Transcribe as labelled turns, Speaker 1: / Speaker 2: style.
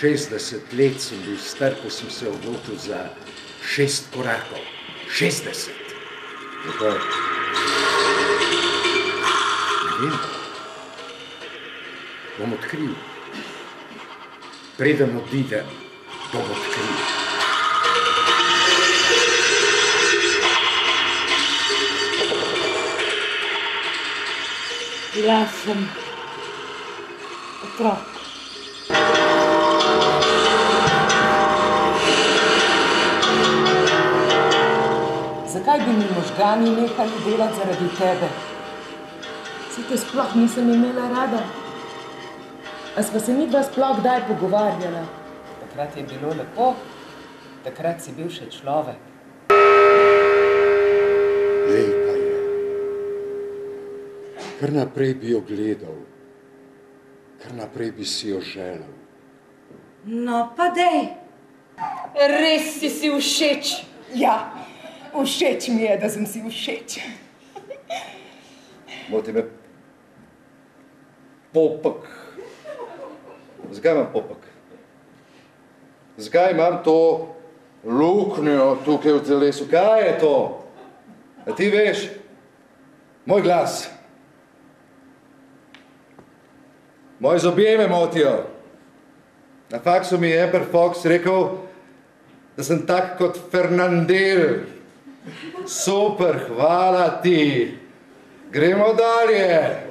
Speaker 1: 60 let sem bil star, ko sem se odločil za 6 korakov. 60.
Speaker 2: Zakaj?
Speaker 1: Ne vem. Bom odkril. Preden odidem, bom odkril.
Speaker 3: Bila sem otrok.
Speaker 4: Zakaj bi mi možgani nehali delati zaradi tebe?
Speaker 3: Si te sploh nisem imela rada. A sva se midva sploh kdaj pogovarjala?
Speaker 4: Takrat je bilo lepo, takrat si bil še človek.
Speaker 1: Lepa je. Kar naprej bi jo gledal. Kar naprej bi si jo želel.
Speaker 3: No pa dej. Res si všeč.
Speaker 4: Ja, všeč mi je, da sem si všeč.
Speaker 2: Moti me popek. Zakaj imam popek? Zakaj imam to luknjo tukaj v telesu? Kaj je to? A ti veš? Moj glas. Moji zobje me motijo. Na faksu mi je Emper Fox rekel, da sem tak kot Fernandel. Super, hvala ti. Gremo dalje.